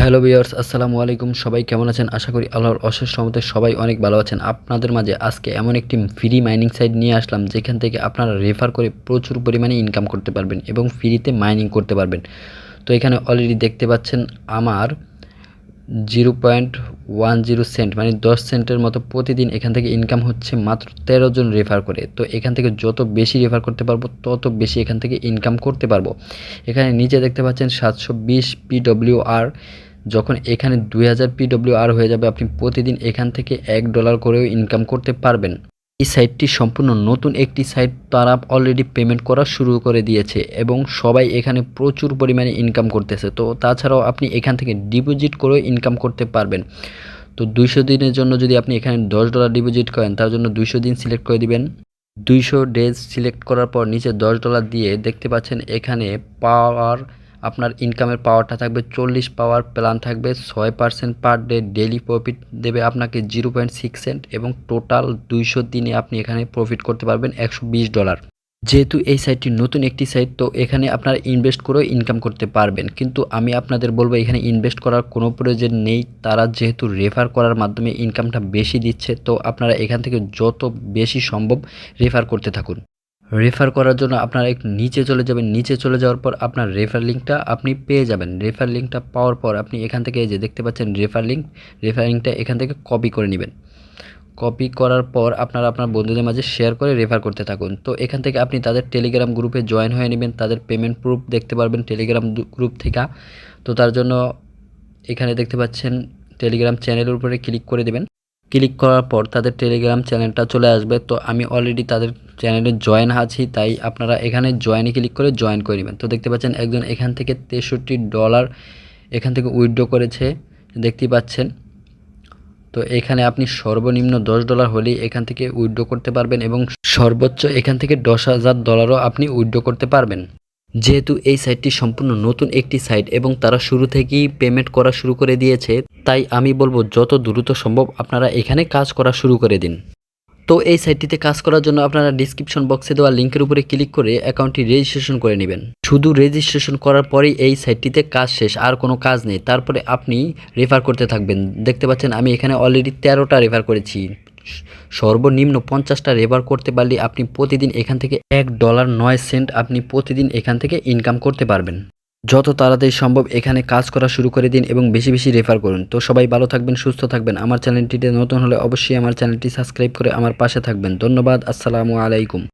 Hello viewers, আসসালামু আলাইকুম। সবাই কেমন আছেন? আশা করি আল্লাহর অশেষ রহমতে সবাই অনেক ভালো আছেন। আপনাদের মাঝে আজকে এমন একটি ফ্রি মাইনিং সাইট নিয়ে আসলাম যেখান থেকে আপনারা রেফার করে প্রচুর পরিমাণে ইনকাম করতে পারবেন এবং ফ্রিতে মাইনিং করতে পারবেন। তো এখানে অলরেডি দেখতে পাচ্ছেন আমার 0.10 সেন্ট মানে 10 সেন্টের মতো প্রতিদিন এখান থেকে ইনকাম হচ্ছে মাত্র 13 জন রেফার করে। তো এখান থেকে যত বেশি রেফার করতে পারবো তত বেশি এখান থেকে ইনকাম করতে পারবো। এখানে নিচে দেখতে পাচ্ছেন 720 PWR। যখন এখানে 2000 PWR হয়ে যাবে আপনি প্রতিদিন এখান থেকে $1 করেও ইনকাম করতে পারবেন। এই সাইটটি সম্পূর্ণ নতুন একটি সাইট, তারা অলরেডি পেমেন্ট করা শুরু করে দিয়েছে এবং সবাই এখানে প্রচুর পরিমাণে ইনকাম করতেছে। তো তাছাড়াও আপনি এখান থেকে ডিপোজিট করেও ইনকাম করতে পারবেন। তো 200 দিনের জন্য যদি আপনি এখানে $10 ডিপোজিট করেন তার জন্য 200 দিন সিলেক্ট করে দিবেন। 200 ডেজ সিলেক্ট করার পর নিচে $10 দিয়ে দেখতে পাচ্ছেন এখানে পাওয়ার আপনার ইনকামের পাওয়ারটা থাকবে 40 পাওয়ার প্ল্যান থাকবে 6% পার ডে, ডেইলি প্রফিট দেবে আপনাকে 0.6 সেন্ট এবং টোটাল 200 দিনে আপনি এখানে প্রফিট করতে পারবেন $120। যেহেতু এই সাইটটি নতুন একটি সাইট, তো এখানে আপনারা ইনভেস্ট করেও ইনকাম করতে পারবেন, কিন্তু আমি আপনাদের বলবো এখানে ইনভেস্ট করার কোনো প্রয়োজন নেই। তারা যেহেতু রেফার করার মাধ্যমে ইনকামটা বেশি দিচ্ছে, তো আপনারা এখান থেকে যত বেশি সম্ভব রেফার করতে থাকুন। রেফার করার জন্য আপনারা একটু নিচে চলে যাবেন। নিচে চলে যাওয়ার পর আপনার রেফার লিঙ্কটা আপনি পেয়ে যাবেন। রেফার লিঙ্কটা পাওয়ার পর আপনি এখান থেকে এই যে দেখতে পাচ্ছেন রেফার লিঙ্কটা এখান থেকে কপি করে নেবেন। কপি করার পর আপনারা আপনার বন্ধুদের মাঝে শেয়ার করে রেফার করতে থাকুন। তো এখান থেকে আপনি তাদের টেলিগ্রাম গ্রুপে জয়েন হয়ে নেবেন, তাদের পেমেন্ট প্রুফ দেখতে পারবেন টেলিগ্রাম গ্রুপ থেকে। তো তার জন্য এখানে দেখতে পাচ্ছেন টেলিগ্রাম চ্যানেলের উপরে ক্লিক করে দেবেন। ক্লিক করার পর তাদের টেলিগ্রাম চ্যানেলটা চলে আসবে। তো আমি অলরেডি তাদের চ্যানেলে জয়েন আছি, তাই আপনারা এখানে জয়েনে ক্লিক করে জয়েন করে নেবেন। তো দেখতে পাচ্ছেন একজন এখান থেকে $63 এখান থেকে উইথড্র করেছে, দেখতেই পাচ্ছেন। তো এখানে আপনি সর্বনিম্ন $10 হলেই এখান থেকে উইথড্র করতে পারবেন এবং সর্বোচ্চ এখান থেকে $10,000ও আপনি উইথড্র করতে পারবেন। যেহেতু এই সাইটটি সম্পূর্ণ নতুন একটি সাইট এবং তারা শুরু থেকেই পেমেন্ট করা শুরু করে দিয়েছে, তাই আমি বলবো যত দ্রুত সম্ভব আপনারা এখানে কাজ করা শুরু করে দিন। তো এই সাইটটিতে কাজ করার জন্য আপনারা ডিসক্রিপশন বক্সে দেওয়া লিঙ্কের উপরে ক্লিক করে অ্যাকাউন্টটি রেজিস্ট্রেশন করে নেবেন। শুধু রেজিস্ট্রেশন করার পরেই এই সাইটটিতে কাজ শেষ, আর কোনো কাজ নেই। তারপরে আপনি রেফার করতে থাকবেন। দেখতে পাচ্ছেন আমি এখানে অলরেডি 13টা রেফার করেছি। সর্বনিম্ন 50টা রেফার করতে পারলে আপনি প্রতিদিন এখান থেকে $1.09 আপনি প্রতিদিন এখান থেকে ইনকাম করতে পারবেন। যত তাড়াতাড়ি সম্ভব এখানে কাজ করা শুরু করে দিন এবং বেশি বেশি রেফার করুন। তো সবাই ভালো থাকবেন, সুস্থ থাকবেন। আমার চ্যানেলটিতে নতুন হলে অবশ্যই আমার চ্যানেলটি সাবস্ক্রাইব করে আমার পাশে থাকবেন। ধন্যবাদ। আসসালামু আলাইকুম।